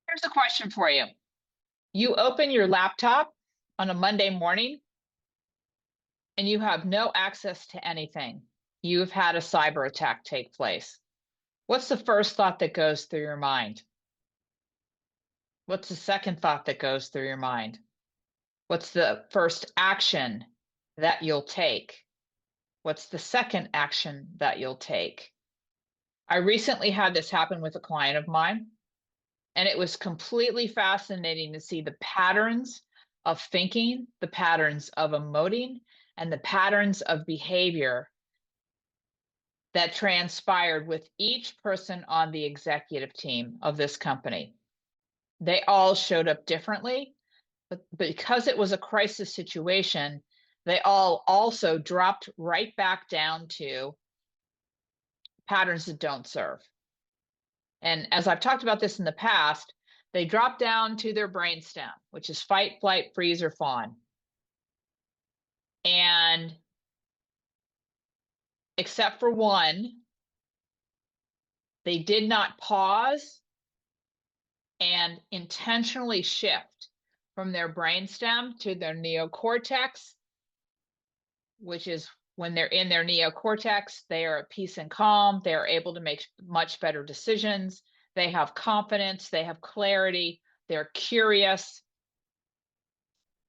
Here's a question for you. You open your laptop on a Monday morning and you have no access to anything. You've had a cyber attack take place. What's the first thought that goes through your mind? What's the second thought that goes through your mind? What's the first action that you'll take? What's the second action that you'll take? I recently had this happen with a client of mine, and it was completely fascinating to see the patterns of thinking, the patterns of emoting, and the patterns of behavior that transpired with each person on the executive team of this company. They all showed up differently, but because it was a crisis situation, they all also dropped right back down to patterns that don't serve. And as I've talked about this in the past, they drop down to their brainstem, which is fight, flight, freeze, or fawn. And except for one, they did not pause and intentionally shift from their brainstem to their neocortex, which is when they're in their neocortex, they are at peace and calm. They are able to make much better decisions. They have confidence. They have clarity. They're curious.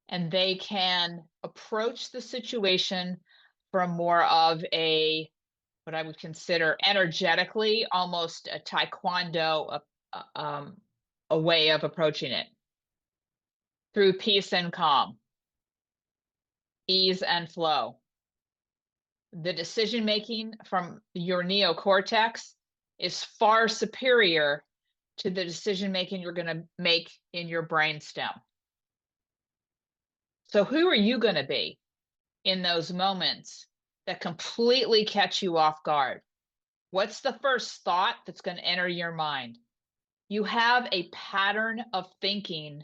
And they can approach the situation from more of what I would consider energetically, almost a taekwondo, a way of approaching it through peace and calm, ease and flow. The decision making from your neocortex is far superior to the decision making you're going to make in your brainstem. So who are you going to be in those moments that completely catch you off guard? What's the first thought that's going to enter your mind? You have a pattern of thinking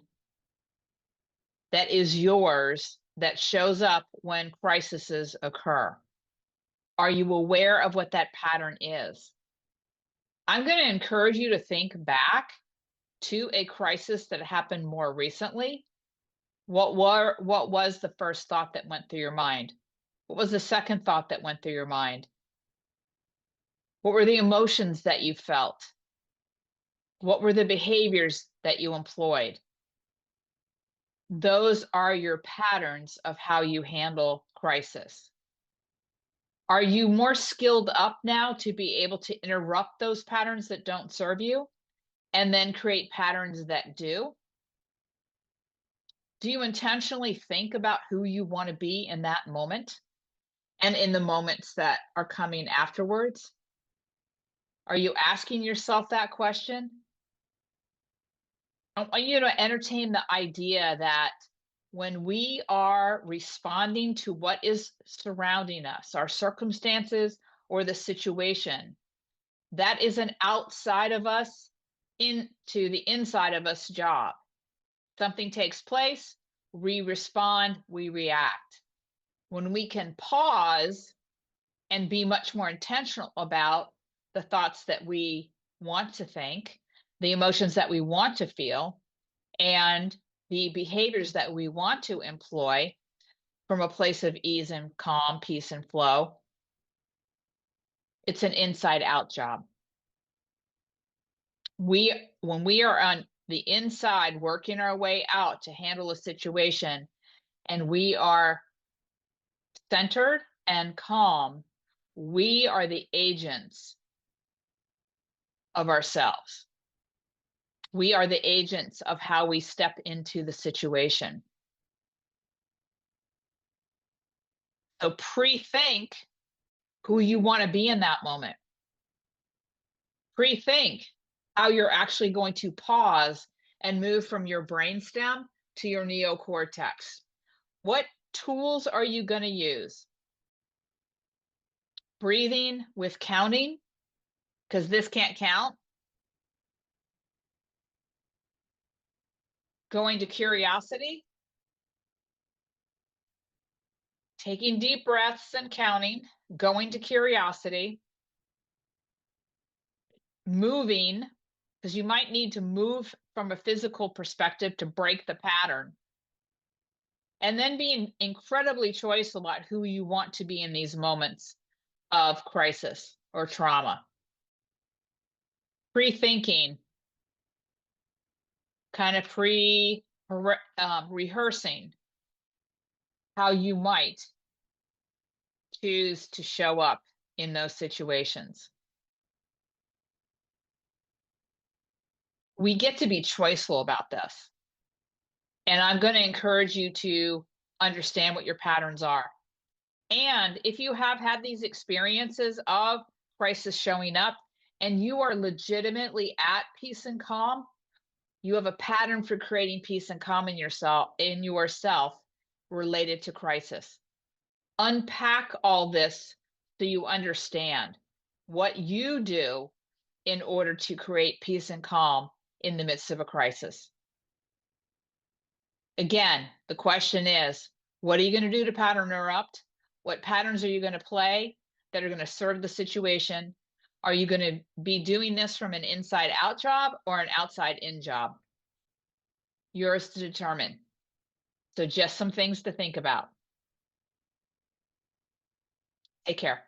that is yours that shows up when crises occur. Are you aware of what that pattern is? I'm going to encourage you to think back to a crisis that happened more recently. What was the first thought that went through your mind? What was the second thought that went through your mind? What were the emotions that you felt? What were the behaviors that you employed? Those are your patterns of how you handle crisis. Are you more skilled up now to be able to interrupt those patterns that don't serve you and then create patterns that do? Do you intentionally think about who you want to be in that moment and in the moments that are coming afterwards? Are you asking yourself that question? I want you to entertain the idea that when we are responding to what is surrounding us, our circumstances or the situation, that is an outside of us into the inside of us job. Something takes place, we respond, we react. When we can pause and be much more intentional about the thoughts that we want to think, the emotions that we want to feel, and the behaviors that we want to employ from a place of ease and calm, peace and flow, it's an inside out job. When we are on the inside working our way out to handle a situation and we are centered and calm, we are the agents of ourselves. We are the agents of how we step into the situation. So pre-think who you want to be in that moment. Pre-think how you're actually going to pause and move from your brainstem to your neocortex. What tools are you going to use? Breathing with counting, because this can't count. Going to curiosity. Taking deep breaths and counting. Going to curiosity. Moving, because you might need to move from a physical perspective to break the pattern. And then being incredibly choiceful about who you want to be in these moments of crisis or trauma. Pre-thinking, kind of rehearsing how you might choose to show up in those situations. We get to be choiceful about this. And I'm going to encourage you to understand what your patterns are. And if you have had these experiences of crisis showing up and you are legitimately at peace and calm, you have a pattern for creating peace and calm in yourself related to crisis. Unpack all this so you understand what you do in order to create peace and calm in the midst of a crisis. Again, the question is, what are you going to do to pattern interrupt? What patterns are you going to play that are going to serve the situation? Are you going to be doing this from an inside out job or an outside in job? Yours to determine. So just some things to think about. Take care.